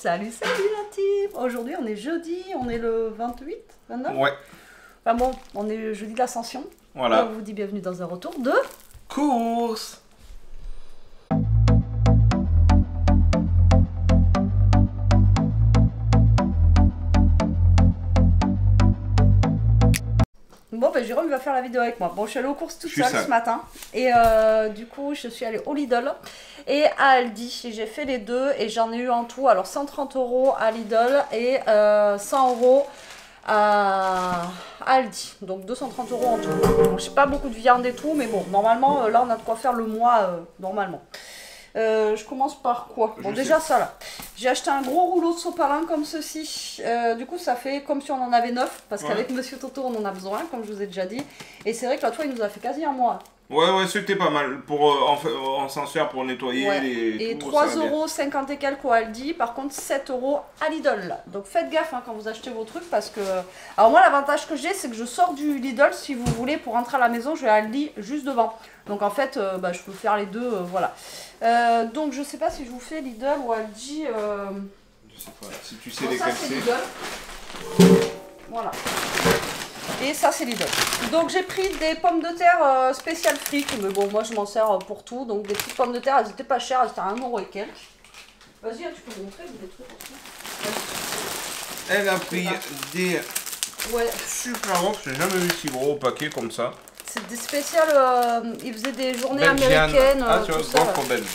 Salut la team. Aujourd'hui on est jeudi, on est le 28, 29. Ouais. Enfin bon, on est le jeudi de l'Ascension. Voilà. Et on vous dit bienvenue dans un retour de... Course. Bon ben Jérôme va faire la vidéo avec moi. Bon, je suis allée aux courses toute seule sale. ce matin. Et du coup je suis allée au Lidl et à Aldi. J'ai fait les deux et j'en ai eu en tout. Alors 130 € à Lidl et 100 € à Aldi. Donc 230 € en tout. Donc j'ai pas beaucoup de viande et tout. Mais bon, normalement là on a de quoi faire le mois normalement. Je commence par quoi? Bon, déjà ça là. J'ai acheté un gros rouleau de sopalin comme ceci. Du coup, ça fait comme si on en avait 9. Parce qu'avec Monsieur Toto, on en a besoin, comme je vous ai déjà dit. Et c'est vrai que l'autre fois, il nous a fait quasi un mois. Ouais, c'était pas mal. Pour en s'en servir pour nettoyer les. Et 3,50 € et quelques au Aldi. Par contre, 7 € à Lidl. Donc faites gaffe quand vous achetez vos trucs. Parce que. Alors, moi, l'avantage que j'ai, c'est que je sors du Lidl. Si vous voulez, pour rentrer à la maison, je vais à Aldi juste devant. Donc en fait, je peux faire les deux. Voilà. Donc je sais pas si je vous fais Lidl ou Aldi. Je sais pas. Si tu sais Bon, lesquels c'est c'est. Lidl. Voilà. Et ça c'est Lidl. Donc j'ai pris des pommes de terre spécial frites. Mais bon, moi je m'en sers pour tout. Donc des petites pommes de terre, elles étaient pas chères, elles étaient à 1 € et quelques. Vas-y, tu peux montrer des trucs aussi. Elle a pris des Ouais. super gros, j'ai jamais vu si gros au paquet comme ça. C'est des spéciales, ils faisaient des journées Belgiane. américaines. Ah, tu vois, tout ça, gros belge.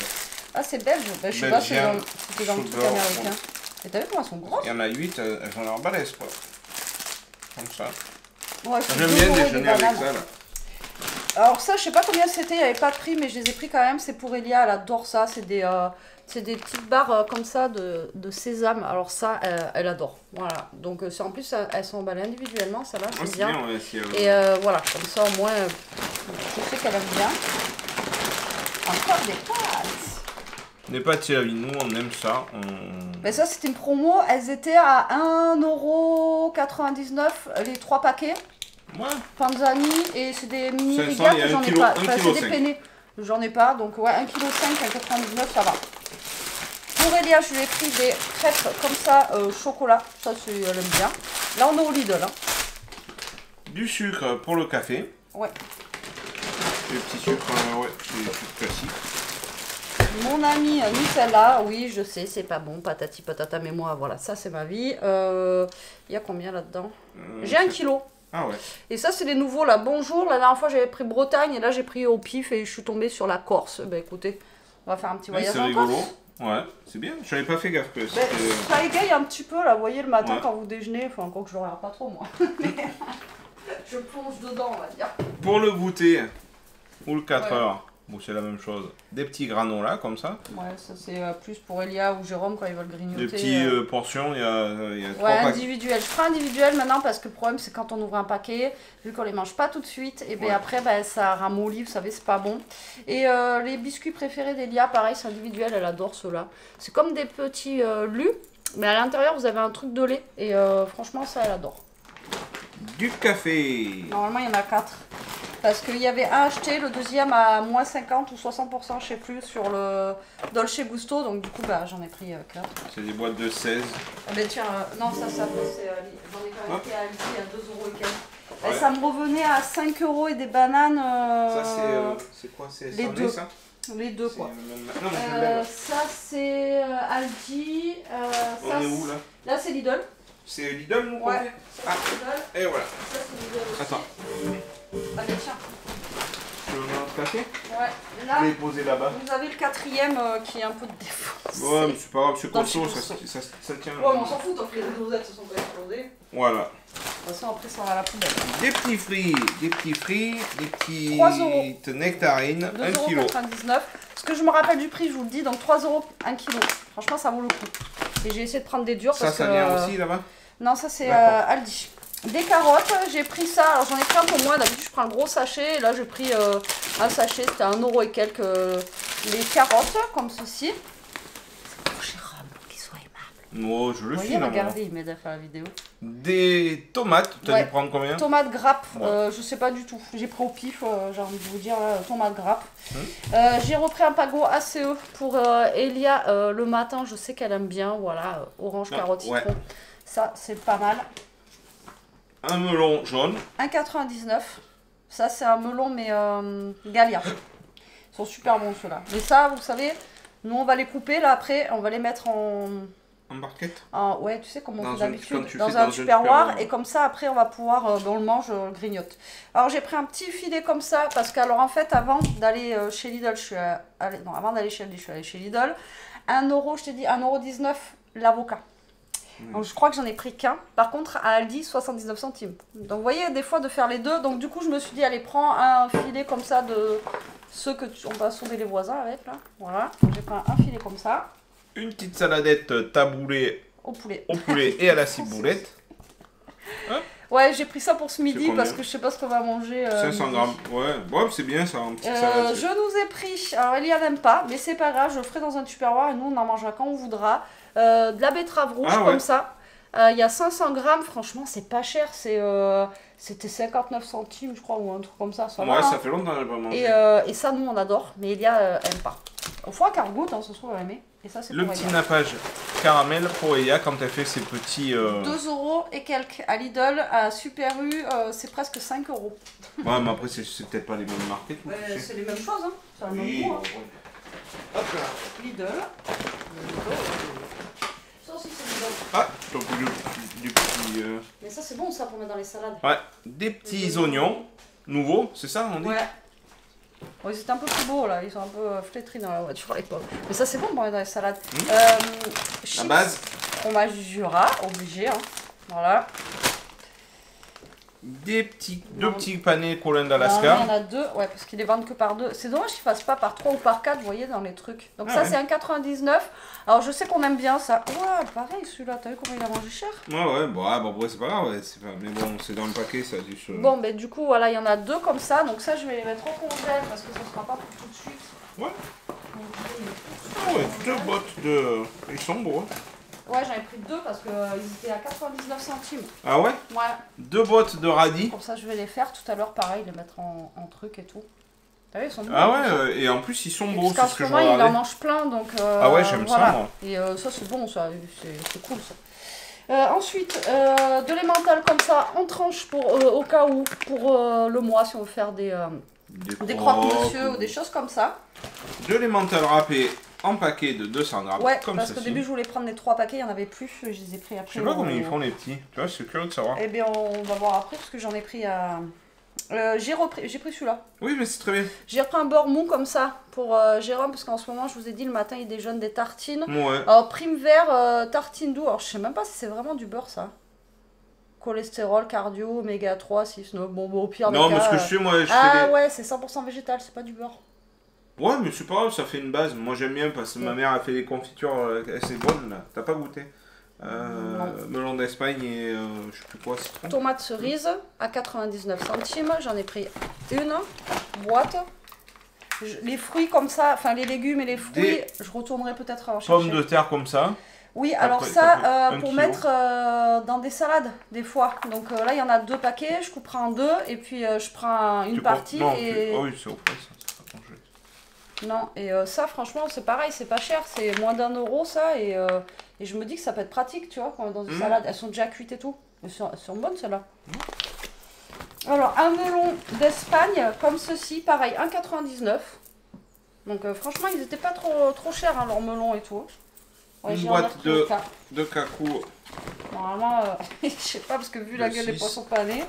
Ah, c'est belge. Ben, je sais pas, c'était dans le truc sugar, américain. Et t'as vu comment elles sont grosses? Il y en a 8, elles ont l'air balèzes quoi. Comme ça. Ouais, J'aime bien déjeuner avec ça là. Alors ça, je sais pas combien c'était, il n'y avait pas de prix, mais je les ai pris quand même. C'est pour Elia, elle adore ça. C'est des petites barres comme ça de sésame. Alors ça, elle adore. Voilà. Donc en plus, elles sont emballées individuellement, ça va, c'est bien. Ouais, si, Et voilà, comme ça au moins, je sais qu'elle aime bien. Encore des pâtes. Des pâtes, c'est la vie, nous on aime ça. Mais ça, c'était une promo. Elles étaient à 1,99 € les 3 paquets. Ouais. Panzani, et c'est des mini 500, rigas il y a que j'en ai kilo- pas. un Enfin, kilo c'est des 5. penne. J'en ai pas, donc ouais, 1,5 kg à 99, ça va. Pour Elia, je lui ai pris des crêpes comme ça, chocolat. Ça, elle aime bien. Là, on est au Lidl. Hein. Du sucre pour le café. Ouais. Des petits sucres, ouais, c'est des sucres classiques. Mon ami Nutella, oui, je sais, c'est pas bon, patati patata, mais moi, voilà, ça, c'est ma vie. Il y a combien là-dedans? J'ai 1 kilo. Ah ouais. Et ça, c'est les nouveaux, là. Bonjour, la dernière fois, j'avais pris Bretagne, et là, j'ai pris au pif, et je suis tombée sur la Corse. Ben, écoutez, on va faire un petit voyage C'est en rigolo. Corse. Ouais, c'est bien. Je n'avais pas fait gaffe que Ben, c'était... ça égaye un petit peu, là, vous voyez, le matin, Ouais. quand vous déjeunez, enfin, encore que je ne regarde pas trop, moi. Je plonge dedans, on va dire. Pour le goûter, ou le 4 Ouais. heures, bon, c'est la même chose. Des petits granolas comme ça. Ouais, ça, c'est plus pour Elia ou Jérôme, quand ils veulent grignoter. Des petites portions, il y a 3 Ouais, packs. individuel. Je prends individuel maintenant parce que le problème c'est quand on ouvre un paquet, vu qu'on les mange pas tout de suite, et bien après ça ramollit, vous savez, c'est pas bon. Et les biscuits préférés d'Elia, pareil, c'est individuel, elle adore ceux-là. C'est comme des petits lus, mais à l'intérieur vous avez un truc de lait, et franchement ça elle adore. Du café. Normalement il y en a 4. Parce qu'il y avait un acheté, le deuxième à moins 50 ou 60%, je sais plus, sur le Dolce Gusto, donc du coup bah, j'en ai pris 4. C'est des boîtes de 16. Ah ben tiens, non ça c'est j'en ai quand même été à Aldi à 2 € et quelques. Ouais. Et ça me revenait à 5 € et des bananes. Ça c'est quoi? C'est les salé, deux. ça? Les deux quoi. Non, mais je l'aime. Ça c'est Aldi. On est où là? Là c'est Lidl. C'est Lidl nous? Ouais. Ça, Ah, c'est Lidl. et voilà. Ça c'est Lidl aussi. Attends. Ah ben tiens. Tu veux un café? Ouais. Je Là vais les poser là-bas. vous avez le quatrième qui est un peu de défaut. Ouais, mais c'est pas grave, c'est Dans le costaud, Gusto. ça tient. Ouais, mais on s'en fout tant que les dosettes se sont pas explosées. Voilà. De toute façon après ça va à la poubelle. Des petits fruits, des petites 3 € nectarines, 1 kg. 2,99 €. Ce que je me rappelle du prix, je vous le dis, donc 3 €, 1 kg. Franchement, ça vaut le coup. Et j'ai essayé de prendre des durs Ça, parce ça que... vient aussi là-bas? Non, ça c'est D'accord. Aldi. Des carottes, j'ai pris ça. Alors j'en ai pris un pour moi. D'habitude, je prends le gros sachet. Et là, j'ai pris un sachet. C'était 1 € et quelques. Les carottes, comme ceci. C'est pour Jérôme, qu'il soit aimable. Oh, je le Vous voyez, file. regardez, il m'aide à faire la vidéo. Des tomates, tu as Ouais. dû prendre combien? Tomates grappes, Ouais. je sais pas du tout. J'ai pris au pif, j'ai envie de vous dire, là, tomates grappes. Hum. J'ai repris un pago ACE pour Elia le matin, je sais qu'elle aime bien. Voilà, orange, carotte, citron. Ouais. Ça, c'est pas mal. Un melon jaune. 1,99. Ça, c'est un melon, mais Galia. Ils sont super bons ceux-là. Mais ça, vous savez, nous, on va les couper là après, on va les mettre En barquette. ouais, tu sais comme on Dans fait un- d'habitude, comme tu dans fais un dans un tupperware, tupperware. et comme ça après on va pouvoir, on le mange, on le grignote. Alors j'ai pris un petit filet comme ça, parce que alors en fait avant d'aller chez Lidl, avant d'aller chez Lidl, je suis allée chez Lidl, 1 euro, je t'ai dit 1,19 € l'avocat. Donc je crois que j'en ai pris qu'un. Par contre à Aldi 79 centimes. Donc vous voyez des fois de faire les deux. Donc du coup je me suis dit allez prends un filet comme ça de ceux que on va sauver les voisins avec là. Voilà. Donc j'ai pris un filet comme ça Une petite saladette taboulée au poulet. au poulet et à la ciboulette. Ouais, j'ai pris ça pour ce midi combien parce que je sais pas ce qu'on va manger. 500 midi. grammes. Ouais, bon, c'est bien ça, une petite salade. Je nous ai pris, alors Elia n'aime pas, mais c'est pas grave, je le ferai dans un tupperware et nous on en mangera quand on voudra. De la betterave rouge Ah ouais. comme ça. Il y a 500 grammes, franchement c'est pas cher, c'était 59 centimes je crois ou un truc comme ça. Ça Ouais, va, ça hein. fait longtemps que j'ai pas mangé. Et ça nous on adore, mais Elia aime pas. Au foie qu'elle goûte, hein, ce soir elle va aimer. Et ça c'est Le pour petit Elia. nappage caramel pour Eya quand elle fait ses petits. 2 euros et quelques à Lidl, à Super U, c'est presque 5 euros. Ouais, mais après, c'est peut-être pas les mêmes marques et tout. tu sais. C'est les mêmes choses, hein. C'est le même Oui, goût. bon, Hein. ouais. Hop là. Lidl. Ça aussi c'est Lidl. Ah, donc du petit. Mais ça c'est bon ça pour mettre dans les salades. Ouais, des petits oignons nouveaux, c'est ça on dit? Ouais. Bon, ils étaient un peu plus beaux là, ils sont un peu flétris dans la voiture à l'époque. Mais ça c'est bon pour mettre dans les salades. La Chips, base. fromage Jura, obligé. Hein. Voilà. Deux Non. petits panais Colin Non, il y en d'Alaska. a deux, ouais, parce qu'ils les vendent que par deux. C'est dommage qu'ils fassent pas par 3 ou par 4, vous voyez, dans les trucs. Donc Ah ça ouais. c'est 1,99. Alors je sais qu'on aime bien ça. Ouais, pareil celui-là, t'as vu comment il a mangé cher? Ouais, bon, après, c'est pas grave, ouais, mais bon, c'est dans le paquet, ça a dû se. Bon, ben du coup, voilà, il y en a deux comme ça. Donc ça, je vais les mettre au congèle parce que ça sera pas pour tout de suite. Ouais. Donc, je vais les mettre tout ça Ah au ouais, congèle. deux bottes de. Ils sont beaux. Hein. Ouais, j'en ai pris deux parce qu'ils étaient à 99 centimes. Ah ouais? Ouais, Deux bottes de radis. comme ça, je vais les faire tout à l'heure, pareil, les mettre en truc et tout. T'as vu, ils sont beaux. Ah en plus, hein. ouais, et en plus, ils sont Et beaux, parce c'est qu'en ce ce que je moment, il en regardais. mange plein, donc Ah ouais, j'aime ça, voilà. moi. Et ça, c'est bon, ça, c'est cool, ça. Ensuite, de l'emmental comme ça, en tranche pour, au cas où, pour le mois, si on veut faire des croque-monsieur ou des choses comme ça. De l'emmental râpé en paquet de 200 grammes, Ouais, comme parce qu'au ceci. début, je voulais prendre les 3 paquets, il n'y en avait plus, je les ai pris après. Je sais pas comment ils font les petits, tu vois, c'est curieux de savoir. Eh bien, on va voir après, parce que j'en ai pris à... j'ai pris celui-là. Oui, mais c'est très bien. J'ai repris un beurre mou comme ça pour Jérôme, parce qu'en ce moment, je vous ai dit, le matin, il déjeune des tartines. Ouais. Alors, prime vert, tartine doux. Alors, je sais même pas si c'est vraiment du beurre, ça. Cholestérol, cardio, oméga 3, 6, 9. Bon, au pire des Non, cas... mais ce que je sais, moi, je Ah fais ouais, c'est 100% végétal, c'est pas du beurre. Ouais, mais c'est pas grave, ça fait une base. Moi, j'aime bien parce que ma mère a fait des confitures assez bonnes, là. T'as pas goûté? Melon d'Espagne et je sais plus quoi, citron. Tomate cerise à 99 centimes. J'en ai pris une boîte. Les fruits comme ça, enfin les légumes et les fruits, je retournerai peut-être en chercher. Pommes de terre comme ça. Oui, alors Après, ça, ça fait un pour kilo. mettre dans des salades, des fois. Donc là, il y en a 2 paquets, je couperai en 2, et puis je prends une Tu partie. non, Et... Ah oui, c'est au frais, ça, c'est pas congelé. Non, et ça, franchement, c'est pareil, c'est pas cher, c'est moins d'1 € ça, et je me dis que ça peut être pratique, tu vois, quand on est dans des salades, elles sont déjà cuites et tout. Elles sont bonnes, celles-là. Alors, un melon d'Espagne, comme ceci, pareil, 1,99 €. Donc, franchement, ils étaient pas trop chers, hein, leurs melons et tout. Ouais, Une j'ai boîte repris le cas. de cacao. Normalement, je sais pas, parce que vu la Le gueule des 6. poissons panés.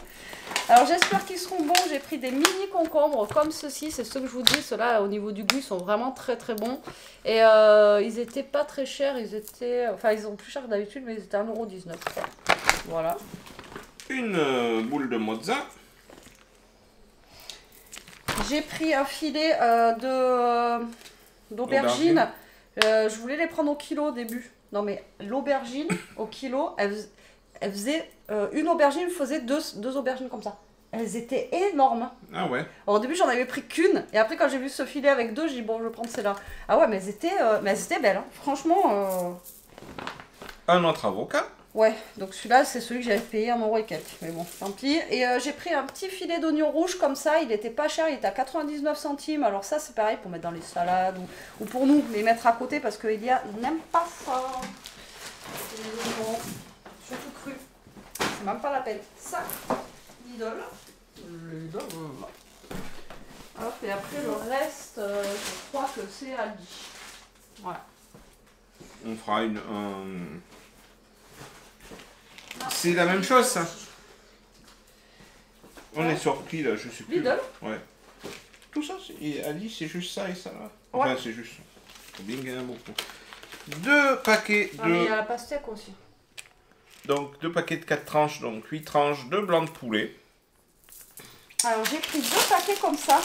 Alors, j'espère qu'ils seront bons. J'ai pris des mini concombres comme ceci. C'est ce que je vous dis. Ceux-là, au niveau du goût, ils sont vraiment très très bons. Et ils étaient pas très chers. Ils étaient... Enfin, ils sont plus chers que d'habitude, mais ils étaient 1,19 €. Voilà. Une boule de mozza. J'ai pris un filet d'aubergine. Je voulais les prendre au kilo au début. Non, mais l'aubergine, au kilo, elle faisait... une aubergine faisait deux aubergines comme ça. Elles étaient énormes. Ah ouais. Alors, au début, j'en avais pris qu'une. Et après, quand j'ai vu ce filet avec 2, j'ai dit, bon, je vais prendre celle-là. Ah ouais, mais elles étaient belles. Hein. Franchement, un autre avocat. Ouais, donc celui-là, c'est celui que j'avais payé 1 € et quelques. Mais bon, tant pis. Et j'ai pris un petit filet d'oignon rouge comme ça. Il était pas cher, il était à 99 centimes. Alors ça, c'est pareil pour mettre dans les salades ou pour nous, les mettre à côté parce que Elia n'aime pas ça. C'est les oignons, surtout crus. C'est même pas la peine. Ça, Lidl. Hop, et après le reste, je crois que c'est Aldi. Voilà. On fera une... C'est la même chose, ça. On est sur qui, là? Je sais plus. Lidl. Ouais. Tout ça, Ali, c'est juste ça et ça, là. Enfin, Ouais. c'est juste ça. Faut bien qu'il y en a beaucoup. 2 paquets Ah, mais il y de... a la pastèque aussi. Donc, 2 paquets de 4 tranches, donc 8 tranches de blanc de poulet. Alors j'ai pris 2 paquets comme ça,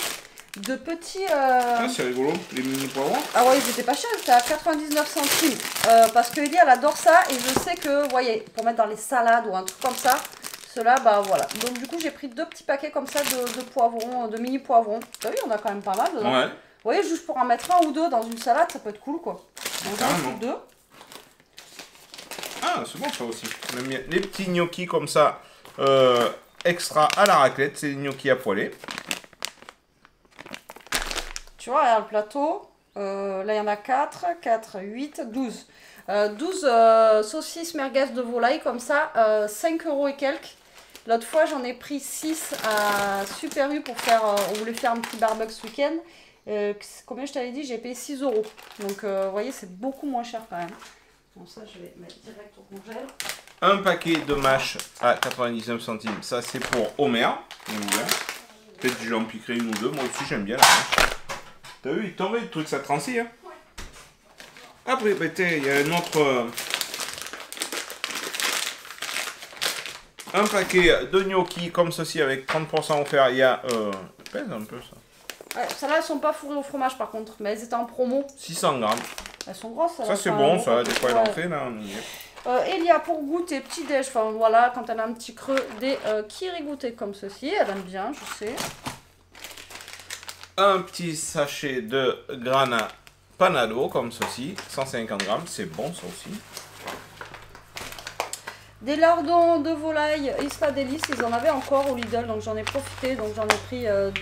de petits... Ah, c'est rigolo, les mini poivrons. Ah ouais, ils étaient pas chers, ils étaient à 99 centimes. Parce que Ellie, elle adore ça et je sais que, vous voyez, pour mettre dans les salades ou un truc comme ça, cela, bah voilà. Donc du coup, j'ai pris 2 petits paquets comme ça de poivrons, de mini poivrons. Vous savez, on a quand même pas mal dedans. Ouais. Vous voyez, juste pour en mettre 1 ou 2 dans une salade, ça peut être cool quoi. Donc j'en ai Carrément. pris 2. Ah, c'est bon ça aussi. On aime bien les petits gnocchis comme ça, extra à la raclette, c'est des gnocchis à poêler. Tu vois, regarde le plateau. Là, il y en a 4, 8, 12. 12 saucisses merguez de volaille comme ça, 5 € et quelques. L'autre fois, j'en ai pris 6 à Super U pour faire. On voulait faire un petit barbecue ce week-end. Combien je t'avais dit? J'ai payé 6 €. Donc, vous voyez, c'est beaucoup moins cher quand même. Bon, ça, je vais mettre direct au congèle. Un paquet de mâches à 99 centimes. Ça, c'est pour Homer. Peut-être que je l'en piquerai une ou deux. Moi aussi, j'aime bien la mâche. T'as vu, il tombait le truc, ça transit. Hein. Ouais. Après, bah, il y a un autre... un paquet de gnocchis comme ceci avec 30% offert. Il y a... pèse un peu ça. Ouais, celles-là, elles sont pas fourrées au fromage par contre, mais elles étaient en promo. 600 grammes. Elles sont grosses. Ça, c'est bon, ça. Des fois, elle en fait, là. On y est. Il y a pour goûter, petit déj, enfin voilà, quand elle a un petit creux, des kiri goûtés comme ceci. Elle aime bien, je sais. Un petit sachet de grana panado comme ceci, 150 grammes, c'est bon ça aussi. Des lardons de volaille Isla Délice, ils en avaient encore au Lidl, donc j'en ai profité, donc j'en ai pris 2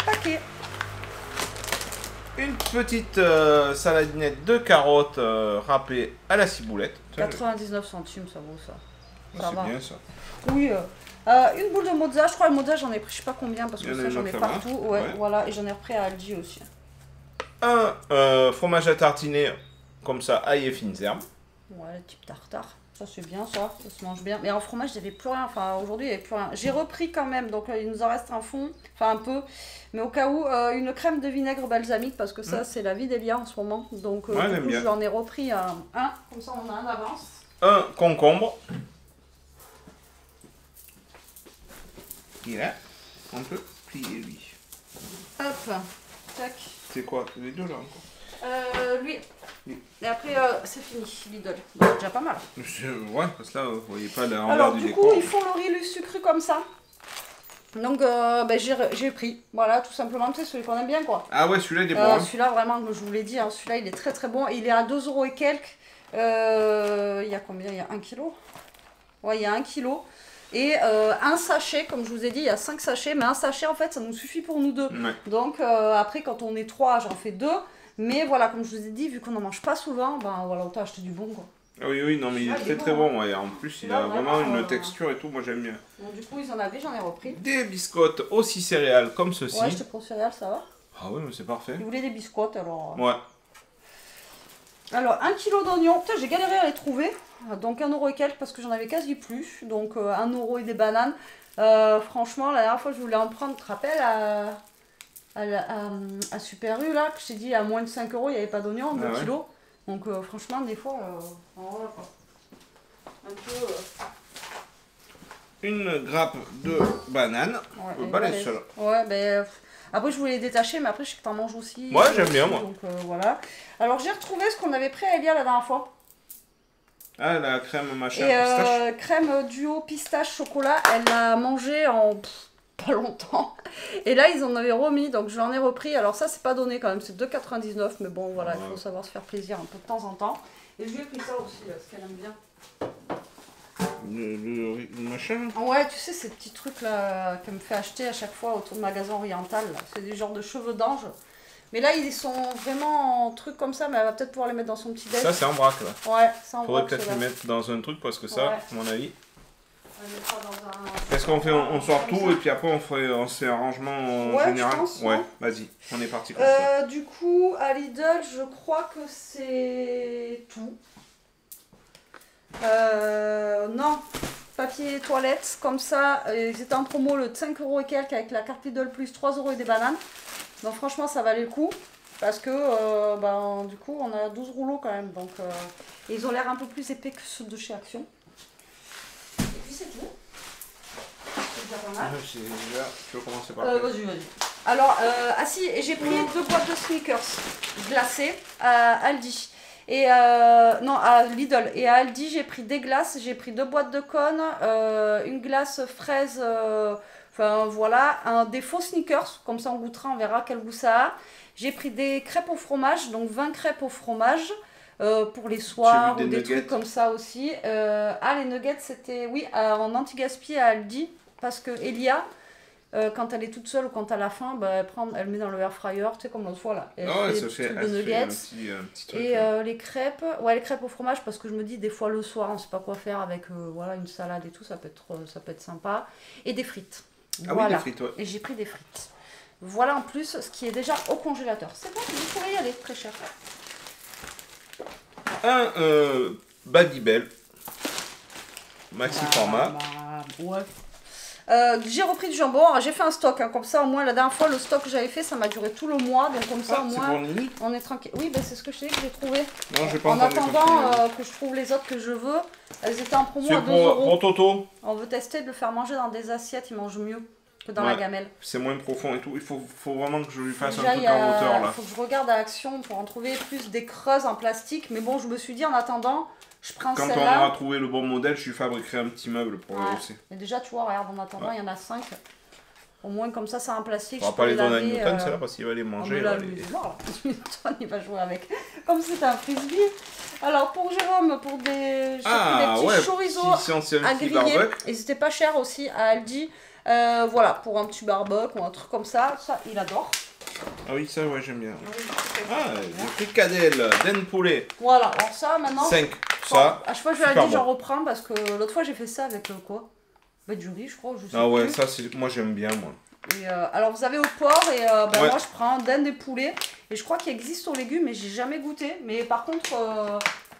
paquets. Une petite saladinette de carottes râpées à la ciboulette. 99 centimes, ça vaut ça. Ça C'est va. bien ça. Oui, une boule de mozza, je crois le mozza j'en ai pris je sais pas combien parce que Il y en a ça une j'en ai autre partout. là-bas. Ouais, Ouais. voilà, et j'en ai repris à Aldi aussi. Un fromage à tartiner comme ça, ail et fines herbes. Ouais, type tartare. Ça c'est bien ça se mange bien. Mais en fromage, j'avais plus rien. Enfin, aujourd'hui, il n'y avait plus rien. J'ai repris quand même, donc il nous en reste un fond. Enfin, un peu. Mais au cas où, une crème de vinaigre balsamique, parce que ça, c'est la vie d'Elia en ce moment. Donc, Ouais, du j'aime coup, bien. j'en ai repris un. Comme ça, on a un d'avance. Un concombre. Il est. On peut plier lui. Hop, tac. C'est quoi? Les deux là encore. Lui. Oui. Et après, c'est fini, Lidl. Donc, c'est déjà pas mal. Ouais, parce que là, vous voyez pas l'envers Alors, du du décor. coup, ils font le riz sucré comme ça. Donc, ben, j'ai pris. Voilà, tout simplement, tu sais, celui qu'on aime bien, quoi. Ah ouais, celui-là il est bon. Hein. Celui-là, vraiment, je vous l'ai dit, hein, celui-là, il est très très bon. Il est à 2 € et quelques. Il y a combien? Il y a 1 kg. Ouais, il y a 1 kg. Et un sachet, comme je vous ai dit, il y a 5 sachets. Mais un sachet, en fait, ça nous suffit pour nous deux. Ouais. Donc, après, quand on est 3, j'en fais 2. Mais voilà, comme je vous ai dit, vu qu'on n'en mange pas souvent, ben voilà, autant acheter du bon, quoi. Ah oui, oui, non, mais il est Ah, il est très très bon, bon. Ouais. En plus, il Là, a vraiment vraiment, une texture et tout. Moi, j'aime bien. Donc, du coup, ils en avaient, j'en ai repris. Des biscottes aussi céréales comme ceci. Ouais, je te prends céréales, ça va. Ah oui, mais c'est parfait. Ils voulaient des biscottes, alors. Ouais. Alors, 1 kg d'oignons. Putain, j'ai galéré à les trouver. Donc, 1 € et quelques parce que j'en avais quasi plus. Donc, 1 € et des bananes. Franchement, la dernière fois, je voulais en prendre. Tu te rappelles à Super U, là, que je t'ai dit à moins de 5 €, il n'y avait pas d'oignons, 2 ouais. kilos. Donc, franchement, des fois, voilà quoi. Un peu. Une grappe de bananes. Ouais, Balèze, celle-là. ouais, ben. Après, je voulais les détacher, mais après, je sais que t'en manges aussi. Ouais, j'aime bien, moi. Donc, voilà. Alors, j'ai retrouvé ce qu'on avait pris à Elia la dernière fois. Ah, la crème machin Et pistache. crème duo pistache chocolat, elle l'a mangé en pas longtemps. Et là, ils en avaient remis, donc je l'en ai repris. Alors ça, c'est pas donné quand même, c'est 2,99. Mais bon, voilà, il faut savoir se faire plaisir un peu de temps en temps. Et je lui ai pris ça aussi, là, parce qu'elle aime bien. Le machin. Ouais, tu sais, ces petits trucs là qu'elle me fait acheter à chaque fois autour de magasin oriental. C'est des genres de cheveux d'ange. Mais là, ils sont vraiment en trucs comme ça, mais elle va peut-être pouvoir les mettre dans son petit déj. Ça, c'est en vrac là. Ouais, c'est en vrac. Faudrait peut-être les mettre dans un truc parce que ça, Ouais. à mon avis. On mettra dans un... Est-ce qu'on fait, on sort comme tout ça. et puis après on se fait un rangement Ouais, général. je pense, Ouais, hein. vas-y, on est parti comme ça. Du coup, à Lidl, je crois que c'est tout. Non, papier toilette, comme ça, ils étaient en promo le 5 € et quelques avec la carte Lidl plus 3 € et des bananes. Donc franchement, ça valait le coup. Parce que du coup, on a 12 rouleaux quand même. Donc, et ils ont l'air un peu plus épais que ceux de chez Action. Et puis c'est tout. C'est déjà pas mal. Je vais commencer par Vas-y, vas-y. Alors, si, et j'ai pris 2 boîtes de sneakers glacés à Aldi. Et non, à Lidl. Et à Aldi, j'ai pris des glaces. J'ai pris 2 boîtes de cônes, une glace fraise. Enfin, voilà, des faux sneakers. Comme ça, on goûtera, on verra quel goût ça a. J'ai pris des crêpes au fromage, donc 20 crêpes au fromage. Pour les soirs ou des trucs comme ça aussi. Les nuggets, c'était, oui, en anti-gaspi à Aldi. Parce que Elia, quand elle est toute seule ou quand elle a faim, elle met dans le air fryer, tu sais, comme l'autre fois là. Et elle ça fait des un nuggets. petit truc. Et les crêpes, les crêpes au fromage, parce que je me dis, des fois le soir, on sait pas quoi faire avec une salade et tout, ça peut être sympa. Et des frites. Ah Voilà. oui, des frites, ouais. Et j'ai pris des frites. Voilà en plus ce qui est déjà au congélateur. C'est bon, vous pourrez y aller, très cher. Un Babybel. Maxi format. Ouais. J'ai repris du jambon. Alors, j'ai fait un stock, hein, comme ça au moins la dernière fois le stock que j'avais fait ça m'a duré tout le mois, donc comme ça au C'est moins pour Nini. on est tranquille. Oui, c'est ce que je t'ai dit que j'ai trouvé. Non, j'ai pas En entendu attendant continuer. que je trouve les autres que je veux, elles étaient en promo C'est à 2 €. pour Toto. On veut tester de le faire manger dans des assiettes, il mange mieux que dans la gamelle. C'est moins profond et tout. Il faut vraiment que je lui fasse un Déjà, truc en hauteur là. faut que je regarde à Action pour en trouver plus des creuses en plastique, mais bon, je me suis dit en attendant, je prends Quand on celle-là. aura trouvé le bon modèle, je lui fabriquerai un petit meuble pour le hausser. Et déjà, tu vois, regarde, en attendant, il y en a 5. Au moins, comme ça, c'est en plastique. On va pas les donner à Newton, c'est là parce qu'il va les manger. Là, Newton, il va jouer avec. Comme c'est un frisbee. Alors, pour Jérôme, pour des petits chorizo à griller. Et c'était pas cher aussi à Aldi. Voilà, pour un petit barbecue ou un truc comme ça. Ça, il adore. Ah oui, ça, ouais, j'aime bien. J'ai pris Cadel, den poulet. Voilà, alors ça, maintenant. 5. Ça. À chaque fois que je l'ai dit, j'en reprends parce que l'autre fois, j'ai fait ça avec quoi du riz, je crois. Je sais ouais, plus. ça, moi, j'aime bien, moi. Et alors, vous avez au porc et moi, je prends dinde des poulets. Et je crois qu'il existe aux légumes, mais j'ai jamais goûté. Mais par contre,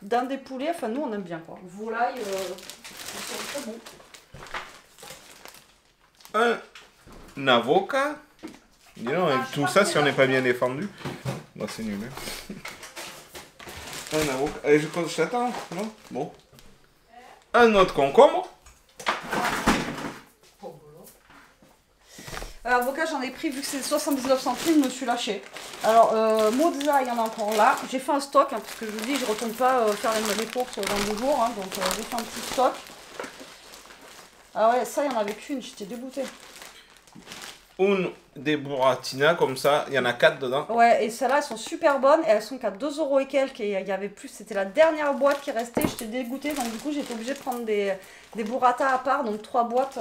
dinde des poulets, enfin, nous, on aime bien, quoi. Volaille, c'est très bon. Un avocat. Dis donc, avec tout ça, si on n'est pas bien défendu. Non, c'est nul. Hein. Un avocat. Et je t'attends, non? Bon. Un autre concombre. Avocat, j'en ai pris, vu que c'est 79 centimes, je me suis lâché. Alors, mozza, il y en a encore là. J'ai fait un stock, hein, parce que je vous dis, je ne retourne pas faire les courses dans 2 jours. Hein, donc, j'ai fait un petit stock. Ah ouais, ça, il n'y en avait qu'une, j'étais dégoûtée. Une des buratina, comme ça, il y en a 4 dedans. Ouais, et celles-là, elles sont super bonnes, et elles sont qu'à 2 € et quelques, et il y avait plus, c'était la dernière boîte qui restait, j'étais dégoûtée, donc du coup, j'étais obligée de prendre des burrata à part, donc 3 boîtes.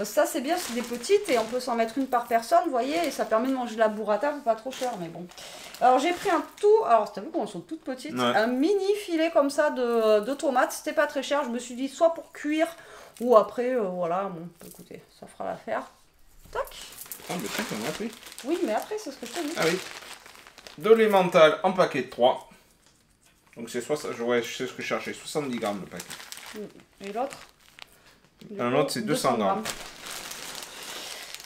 Ça, c'est bien, c'est des petites, et on peut s'en mettre une par personne, vous voyez, et ça permet de manger de la burrata, pas trop cher, mais bon. Alors, j'ai pris un tout, alors, t'as vu comment elles sont toutes petites, un mini filet comme ça de tomates, c'était pas très cher, je me suis dit, soit pour cuire, ou après, voilà, bon, écoutez, ça fera l'affaire. Tac. Ah, mais tu on a pris. Oui, mais après, c'est ce que je te dis. Ah oui. De l'emmental en paquet de 3. Donc c'est je sais ce que je cherchais, 70 grammes le paquet. Et l'autre? Un autre, c'est 200 grammes.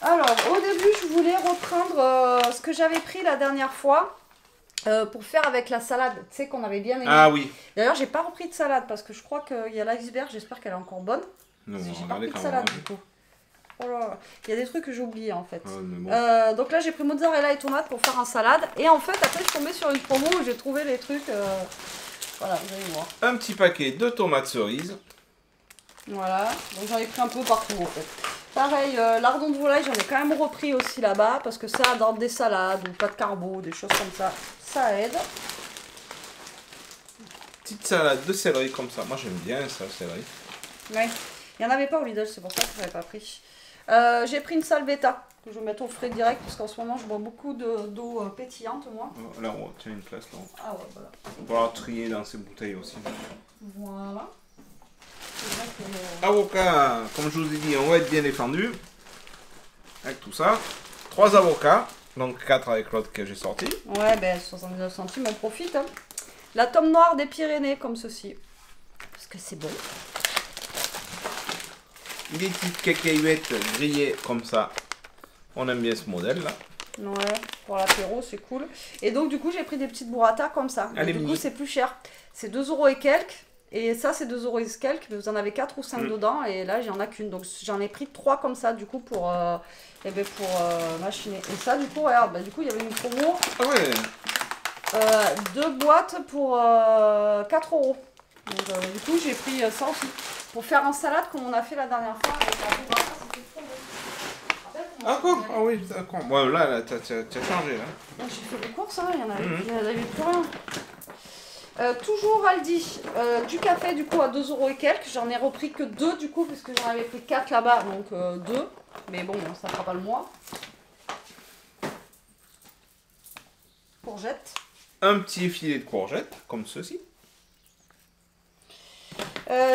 Alors, au début, je voulais reprendre ce que j'avais pris la dernière fois pour faire avec la salade, tu sais, qu'on avait bien aimé. Ah oui. D'ailleurs, j'ai pas repris de salade parce que je crois qu'il y a l'iceberg, j'espère qu'elle est encore bonne. Non, j'ai pas repris de salade du coup. Oh là, il y a des trucs que j'ai oubliés en fait. Bon. Donc là j'ai pris mozzarella et tomate pour faire un salade. Et en fait après je suis tombée sur une promo où j'ai trouvé les trucs. Voilà, vous allez voir. Un petit paquet de tomates cerises. Voilà, donc j'en ai pris un peu partout en fait. Pareil, lardon de volaille j'en ai quand même repris aussi là-bas. Parce que ça dans des salades ou pas de carbo, des choses comme ça, ça aide. petite salade de céleri comme ça. Moi j'aime bien ça, le céleri. Ouais. Il n'y en avait pas au Lidl, c'est pour ça que je n'avais pas pris. J'ai pris une salvetta que je vais mettre au frais direct parce qu'en ce moment je bois beaucoup d'eau pétillante moi. Là, on tient une place là. Ah ouais, voilà. On va pouvoir trier dans ces bouteilles aussi. Voilà. Avocat, comme je vous ai dit, on va être bien défendu. Avec tout ça. 3 avocats. Donc 4 avec l'autre que j'ai sorti. Ouais, ben 79 centimes, on profite. Hein. La tome noire des Pyrénées, comme ceci. Parce que c'est bon. Des petites cacahuètes grillées comme ça. On aime bien ce modèle là. Ouais, pour l'apéro, c'est cool. Et donc, du coup, j'ai pris des petites burrata comme ça. Allez, du coup, c'est plus cher. C'est 2 € et quelques. Et ça, c'est 2 € et quelques. Mais vous en avez 4 ou 5 dedans. Et là, j'en ai qu'une. Donc, j'en ai pris 3 comme ça, du coup, pour machiner. Et ça, du coup, regarde, bah, du coup, il y avait une promo. Ah ouais. 2 boîtes pour 4 €. Donc, du coup, j'ai pris ça aussi. Pour faire en salade, comme on a fait la dernière fois. Avec la burrata, c'était trop bon. Ah quoi? Ah oui, d'accord. Bon, là t'as changé là. J'ai fait des courses, hein, il n'y en avait plus rien. Toujours Aldi, du café du coup à 2 € et quelques. J'en ai repris que 2 du coup, parce que j'en avais pris 4 là-bas, donc 2. Mais bon, ça ne fera pas le mois. Courgettes. Un petit filet de courgettes, comme ceci.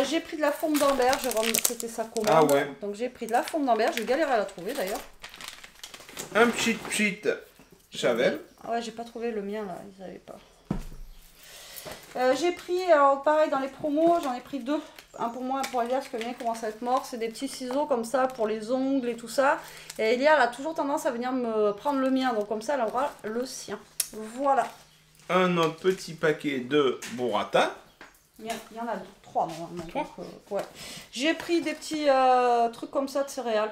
J'ai pris de la forme d'Ambert, c'était sa commande. Ah ouais. Donc j'ai pris de la forme d'Ambert, j'ai galéré à la trouver d'ailleurs. Un petit Chavel. Ah ouais, j'ai pas trouvé le mien là, ils n'avaient pas. J'ai pris, alors pareil dans les promos, j'en ai pris 2. Un pour moi, un pour Elia, parce que le mien commence à être mort. C'est des petits ciseaux comme ça pour les ongles et tout ça. Et Elia, elle a toujours tendance à venir me prendre le mien, donc comme ça, elle aura le sien. Voilà. Un autre petit paquet de burrata. Il y en a 3 normalement. 3 donc, ouais. J'ai pris des petits trucs comme ça de céréales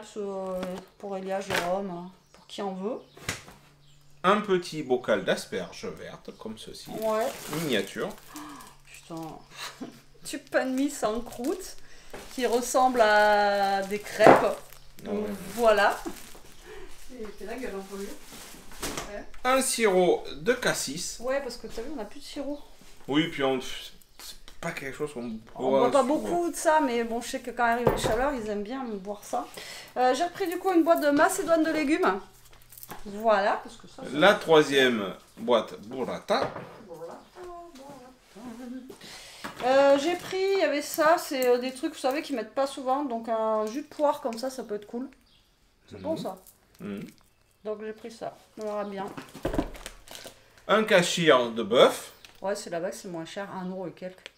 pour Elia, Jérôme, pour qui en veut. Un petit bocal d'asperges vertes, comme ceci. Ouais. Miniature. Putain. Du pain de mie sans croûte qui ressemble à des crêpes. Donc, voilà. C'est la gueule un peu. Ouais. Un sirop de cassis. Ouais, parce que tu as vu, on n'a plus de sirop. Oui, puis c'est pas quelque chose qu'on boit pas beaucoup de ça, mais bon, je sais que quand arrive les chaleurs, ils aiment bien boire ça. J'ai repris du coup une boîte de macédoine de légumes. Voilà, parce que ça. La 3e boîte burrata. J'ai pris, il y avait ça, c'est des trucs, vous savez, qu'ils mettent pas souvent. Donc un jus de poire comme ça peut être cool. C'est bon ça. Donc j'ai pris ça, on verra bien. Un cachir de bœuf. Ouais, c'est là-bas que c'est moins cher, 1 € et quelques.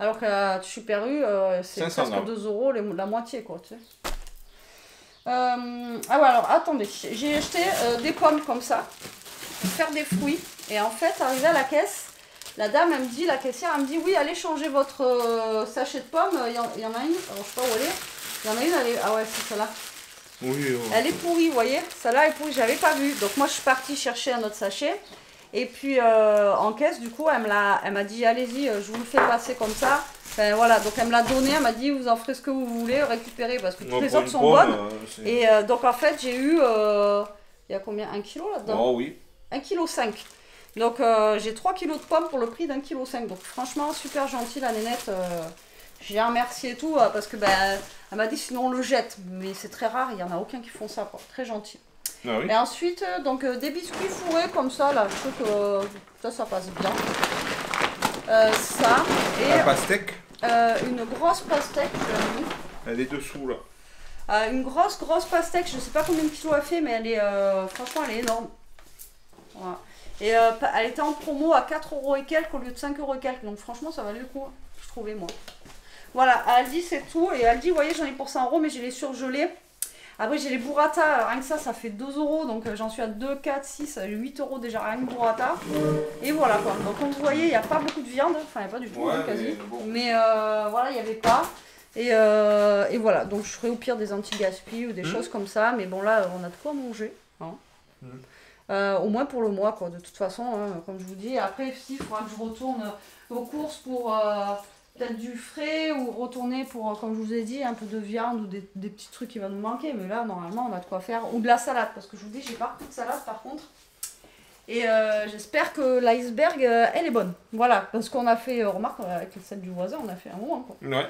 Alors que la Super U, c'est presque 2 €, la moitié quoi, tu sais. Ah ouais, alors attendez, j'ai acheté des pommes comme ça, pour faire des fruits. Et en fait, arrivé à la caisse, la dame, elle me dit, la caissière, elle me dit, oui, allez changer votre sachet de pommes. Il y en a une, alors je sais pas où elle est. Il y en a une, elle est, ah ouais, c'est celle-là. Oui, Elle est pourrie, vous voyez. Celle-là est pourrie, j'avais pas vu. Donc moi, je suis partie chercher un autre sachet. Et puis en caisse, du coup, elle m'a dit, allez-y, je vous le fais passer comme ça. Enfin, voilà, donc elle me l'a donné, elle m'a dit, vous en ferez ce que vous voulez, récupérez, parce que toutes les autres sont bonnes. Et donc en fait, j'ai eu, il y a combien, 1 kg là-dedans? Oh oui. 1,5 kg. Donc j'ai 3 kg de pommes pour le prix d'1,5 kg. Donc franchement, super gentil la nénette. J'ai remercié et tout, parce que elle m'a dit sinon on le jette. Mais c'est très rare, il n'y en a aucun qui font ça, quoi. Très gentil. Ah oui. Et ensuite, donc des biscuits fourrés comme ça, là, je trouve que ça passe bien. Ça, et la pastèque. une grosse pastèque, je l'ai mis. Elle est dessous là. Une grosse pastèque, je ne sais pas combien de kilos elle fait, mais elle est, franchement, elle est énorme. Voilà. Et elle était en promo à 4 € et quelques au lieu de 5 € et quelques, donc franchement, ça valait le coup, je trouvais, moi. Voilà, Aldi, c'est tout. Et Aldi, vous voyez, j'en ai pour 100 €, mais j'ai les surgelés. Après, j'ai les burrata, rien que ça fait 2 €, donc j'en suis à 2, 4, 6, 8 € déjà, rien que burrata. Et voilà quoi. Donc, comme vous voyez, il n'y a pas beaucoup de viande, enfin, il n'y a pas du tout, ouais, quasi. Bon. Mais voilà, il n'y avait pas. Et voilà, donc je ferai au pire des anti-gaspi ou des choses comme ça. Mais bon, là, on a de quoi manger. Hein. Au moins pour le mois, quoi, de toute façon, hein, comme je vous dis. Après, il faudra que je retourne aux courses pour peut-être du frais ou retourner pour, comme je vous ai dit, un peu de viande ou des petits trucs qui vont nous manquer. Mais là, normalement, on a de quoi faire. Ou de la salade, parce que je vous dis, j'ai pas repris de salade par contre. Et j'espère que l'iceberg, elle est bonne. Voilà, parce qu'on a fait, remarque, avec celle du voisin, on a fait un moment, quoi. Ouais.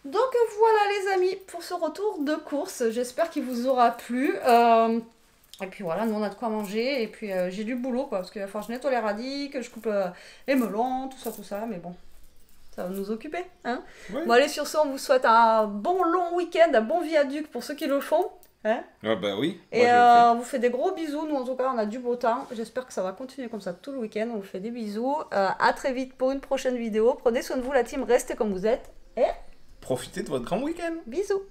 Donc voilà les amis, pour ce retour de course, j'espère qu'il vous aura plu. Et puis voilà, nous on a de quoi manger, et puis j'ai du boulot, quoi, parce qu'il va falloir que je nettoie les radis, que je coupe les melons, tout ça, mais bon, ça va nous occuper, hein. Ouais. Bon allez, sur ce, on vous souhaite un bon long week-end, un bon viaduc pour ceux qui le font. Hein, Ah bah oui. et Moi, je le fais. on vous fait des gros bisous. Nous, en tout cas, on a du beau temps. J'espère que ça va continuer comme ça tout le week-end. On vous fait des bisous. À très vite pour une prochaine vidéo. Prenez soin de vous, la team. Restez comme vous êtes. Et Profitez de votre grand week-end. bisous.